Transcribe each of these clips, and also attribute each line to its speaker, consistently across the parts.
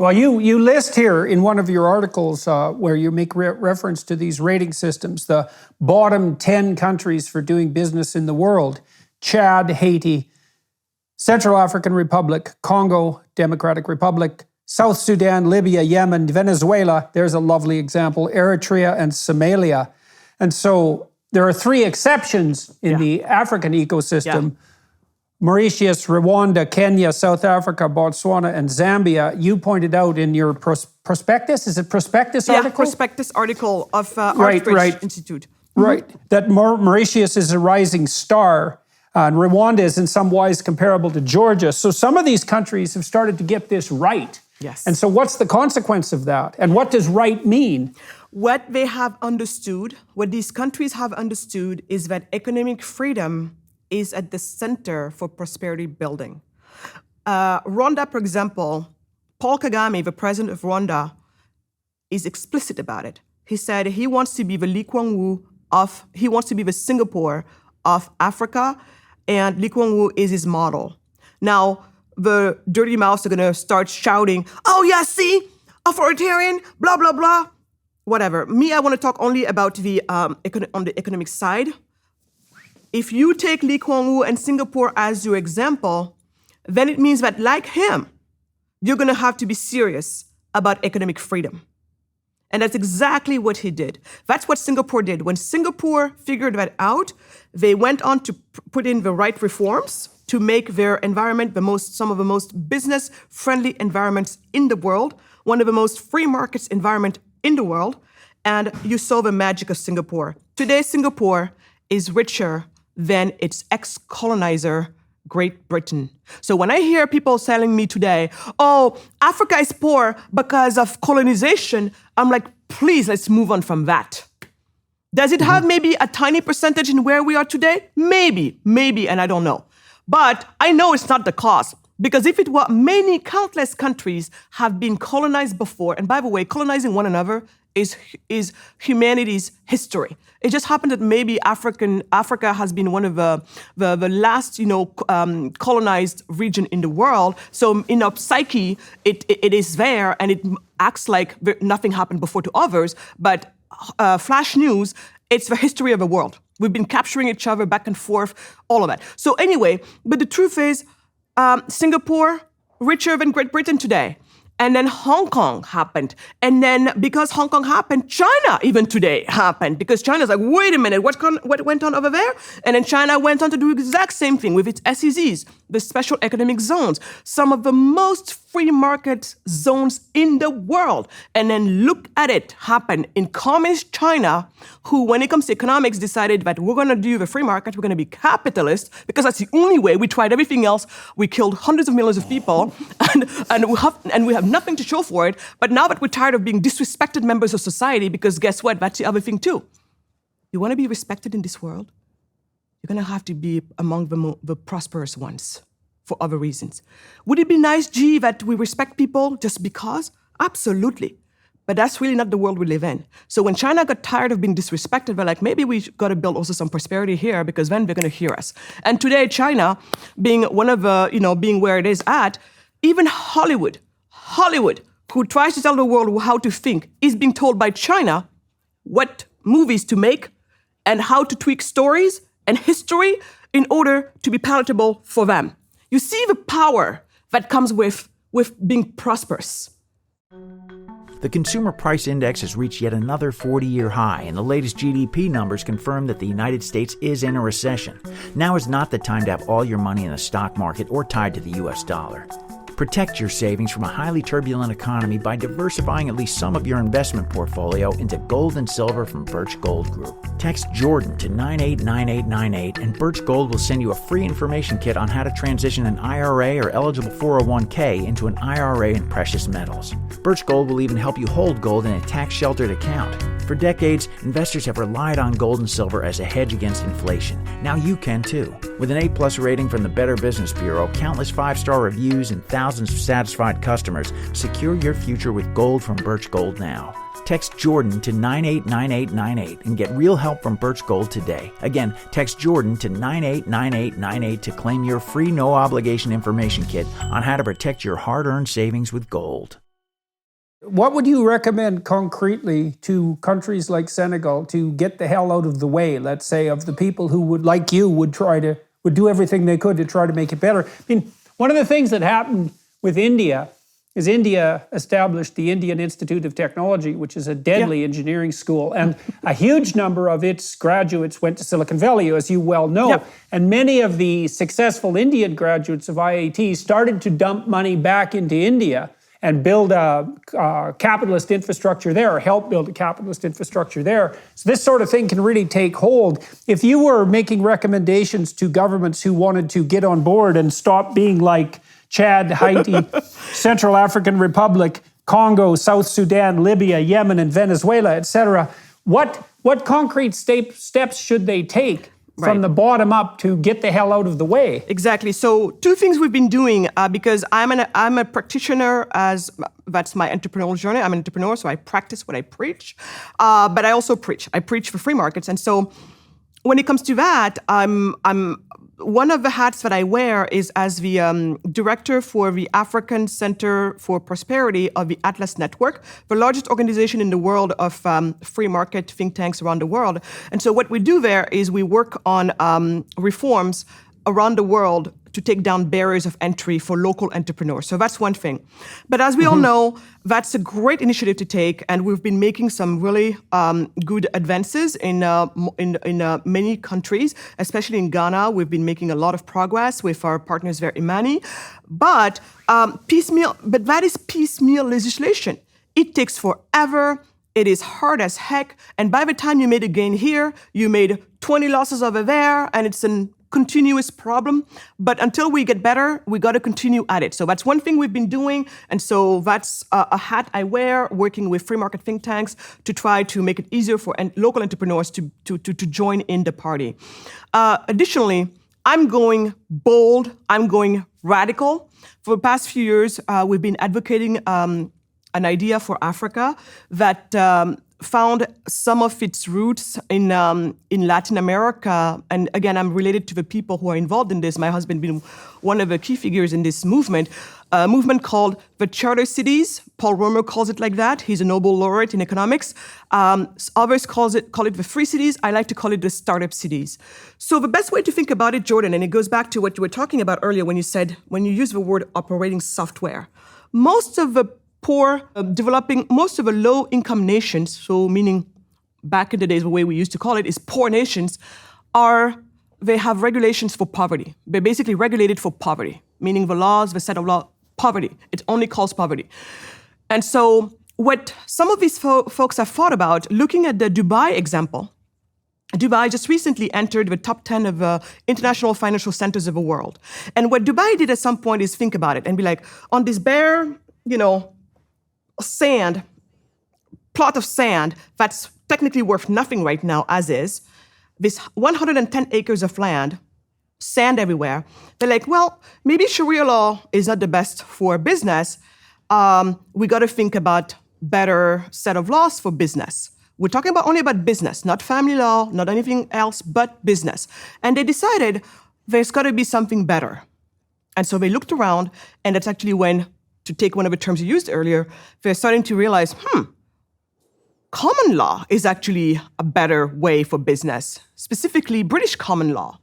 Speaker 1: Well, you list here in one of your articles where you make reference to these rating systems, the bottom 10 countries for doing business in the world: Chad, Haiti, Central African Republic, Congo, Democratic Republic, South Sudan, Libya, Yemen, Venezuela, there's a lovely example, Eritrea and Somalia. And so there are three exceptions in the African ecosystem. Mauritius, Rwanda, Kenya, South Africa, Botswana, and Zambia. You pointed out in your prospectus, is it prospectus article?
Speaker 2: Yeah, prospectus article of Artfish Institute.
Speaker 1: Right, that Mauritius is a rising star, and Rwanda is in some ways comparable to Georgia. So some of these countries have started to get this right.
Speaker 2: Yes.
Speaker 1: And so what's the consequence of that? And what does right mean?
Speaker 2: What they have understood, what these countries have understood, is that economic freedom is at the center for prosperity building. Rwanda, for example, Paul Kagame, the president of Rwanda, is explicit about it. He said he wants to be the Lee Kuan Yew he wants to be the Singapore of Africa, and Lee Kuan Yew is his model. Now, the dirty mouths are gonna start shouting, oh yeah, see, authoritarian, blah, blah, blah, whatever. Me, I wanna talk only about on the economic side. If you take Lee Kuan Yew and Singapore as your example, then it means that, like him, you're going to have to be serious about economic freedom. And that's exactly what he did. That's what Singapore did. When Singapore figured that out, they went on to put in the right reforms to make their environment some of the most business-friendly environments in the world, one of the most free markets environment in the world, and you saw the magic of Singapore. Today, Singapore is richer than its ex-colonizer, Great Britain. So when I hear people telling me today, oh, Africa is poor because of colonization, I'm like, please, let's move on from that. Does it have maybe a tiny percentage in where we are today? Maybe, and I don't know. But I know it's not the cause. Because if it were, many countless countries have been colonized before. And by the way, colonizing one another is humanity's history. It just happened that maybe Africa has been one of the last, colonized region in the world. So in our psyche, it is there, and it acts like nothing happened before to others. But flash news, it's the history of the world. We've been capturing each other back and forth, all of that. So anyway, but the truth is, Singapore, richer than Great Britain today. And then Hong Kong happened. And then because Hong Kong happened, China even today happened. Because China's like, wait a minute, what went on over there? And then China went on to do the exact same thing with its SEZs, the special economic zones, some of the most free market zones in the world. And then look at it happen in communist China, who, when it comes to economics, decided that we're going to do the free market, we're going to be capitalist, because that's the only way. We tried everything else. We killed hundreds of millions of people, and we have nothing to show for it. But now that we're tired of being disrespected members of society, because guess what? That's the other thing too. You want to be respected in this world? You're going to have to be among the prosperous ones for other reasons. Would it be nice, G, that we respect people just because? Absolutely. But that's really not the world we live in. So when China got tired of being disrespected, they're like, maybe we got to build also some prosperity here, because then they're going to hear us. And today, China, being one of being where it is at, even Hollywood, who tries to tell the world how to think, is being told by China what movies to make and how to tweak stories and history in order to be palatable for them. You see the power that comes with being prosperous.
Speaker 3: The Consumer Price Index has reached yet another 40-year high, and the latest GDP numbers confirm that the United States is in a recession. Now is not the time to have all your money in the stock market or tied to the U.S. dollar. Protect your savings from a highly turbulent economy by diversifying at least some of your investment portfolio into gold and silver from Birch Gold Group. Text Jordan to 989898 and Birch Gold will send you a free information kit on how to transition an IRA or eligible 401k into an IRA in precious metals. Birch Gold will even help you hold gold in a tax-sheltered account. For decades, investors have relied on gold and silver as a hedge against inflation. Now you can too. With an A+ rating from the Better Business Bureau, countless 5-star reviews, and thousands of satisfied customers, secure your future with gold from Birch Gold now. Text Jordan to 989898 and get real help from Birch Gold today. Again, text Jordan to 989898 to claim your free no-obligation information kit on how to protect your hard-earned savings with gold.
Speaker 1: What would you recommend concretely to countries like Senegal to get the hell out of the way, let's say, of the people who would, like you, would do everything they could to try to make it better? I mean, one of the things that happened with India is India established the Indian Institute of Technology, which is a deadly engineering school. And a huge number of its graduates went to Silicon Valley, as you well know. And many of the successful Indian graduates of IIT started to dump money back into India and build a capitalist infrastructure there, or help build a capitalist infrastructure there. So this sort of thing can really take hold. If you were making recommendations to governments who wanted to get on board and stop being like Chad, Haiti, Central African Republic, Congo, South Sudan, Libya, Yemen, and Venezuela, etc., what concrete steps should they take from the bottom up to get the hell out of the way?
Speaker 2: Exactly. So two things we've been doing, because I'm a practitioner, as that's my entrepreneurial journey. I'm an entrepreneur, so I practice what I preach. But I also preach. I preach for free markets. And so when it comes to that, I'm one of the hats that I wear is as the director for the African Center for Prosperity of the Atlas Network, the largest organization in the world of free market think tanks around the world. And so what we do there is we work on reforms around the world to take down barriers of entry for local entrepreneurs. So that's one thing. But as we all know, that's a great initiative to take, and we've been making some really good advances in many countries, especially in Ghana. We've been making a lot of progress with our partners there, Imani. But that is piecemeal legislation. It takes forever. It is hard as heck. And by the time you made a gain here, you made 20 losses over there, and it's a continuous problem. But until we get better, we got to continue at it. So that's one thing we've been doing. And so that's a hat I wear, working with free market think tanks to try to make it easier for local entrepreneurs to join in the party. Additionally, I'm going bold. I'm going radical. For the past few years, we've been advocating an idea for Africa that found some of its roots in Latin America. And again, I'm related to the people who are involved in this. My husband being one of the key figures in this movement, a movement called the Charter Cities. Paul Romer calls it like that. He's a Nobel laureate in economics. Others call it the Free Cities. I like to call it the Startup Cities. So the best way to think about it, Jordan, and it goes back to what you were talking about earlier when you use the word operating software. Most of the most of the low-income nations, so meaning back in the days, the way we used to call it is poor nations, they have regulations for poverty. They're basically regulated for poverty, meaning the set of law, poverty. It only calls poverty. And so what some of these folks have thought about, looking at the Dubai example, Dubai just recently entered the top 10 of international financial centers of the world. And what Dubai did at some point is think about it and be like, on this bare, plot of sand that's technically worth nothing right now as is, this 110 acres of land, sand everywhere. They're like, well, maybe Sharia law is not the best for business. We got to think about better set of laws for business. We're talking only about business, not family law, not anything else but business. And they decided there's got to be something better. And so they looked around, and that's actually when, to take one of the terms you used earlier, they're starting to realize, common law is actually a better way for business, specifically British common law.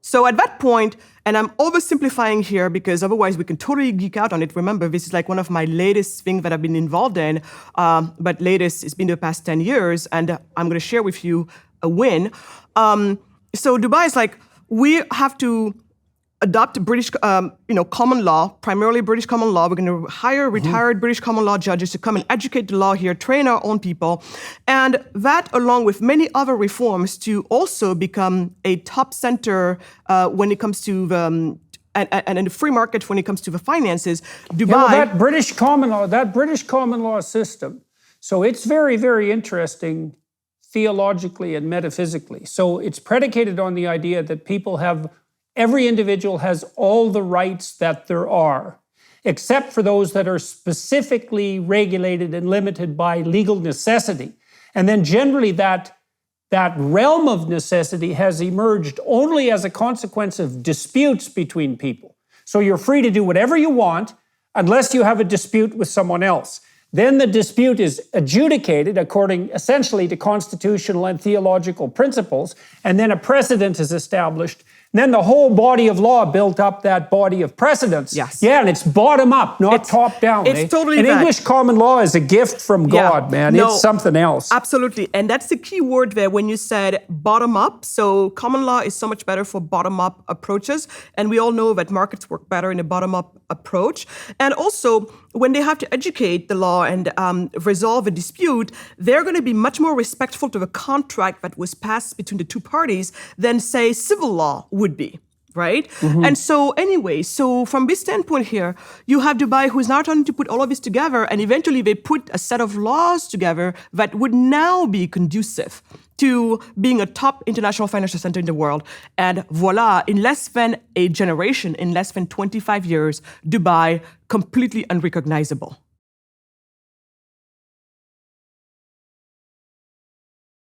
Speaker 2: So at that point, and I'm oversimplifying here because otherwise we can totally geek out on it. Remember, this is like one of my latest things that I've been involved in, but latest, it's been the past 10 years, and I'm going to share with you a win. So Dubai is like, we have to adopt British, common law, primarily British common law. We're going to hire retired British common law judges to come and educate the law here, train our own people. And that, along with many other reforms, to also become a top center when it comes to the, and in the free market when it comes to the finances. Dubai...
Speaker 1: that British common law system, so it's very, very interesting theologically and metaphysically. So it's predicated on the idea that every individual has all the rights that there are, except for those that are specifically regulated and limited by legal necessity. And then generally that realm of necessity has emerged only as a consequence of disputes between people. So you're free to do whatever you want unless you have a dispute with someone else. Then the dispute is adjudicated according essentially to constitutional and theological principles, and then a precedent is established. And then the whole body of law built up that body of precedents.
Speaker 2: Yes.
Speaker 1: Yeah, and it's bottom up, not top down.
Speaker 2: It's totally
Speaker 1: And
Speaker 2: that.
Speaker 1: English common law is a gift from God, man.
Speaker 2: No,
Speaker 1: It's something else.
Speaker 2: Absolutely. And that's the key word there when you said bottom up. So common law is so much better for bottom up approaches. And we all know that markets work better in a bottom up approach. And also, when they have to educate the law and resolve a dispute, they're going to be much more respectful to the contract that was passed between the two parties than, say, civil law would be. Right? And so anyway, so from this standpoint here, you have Dubai who's now trying to put all of this together, and eventually they put a set of laws together that would now be conducive to being a top international financial center in the world. And voila, in less than a generation, in less than 25 years, Dubai completely unrecognizable.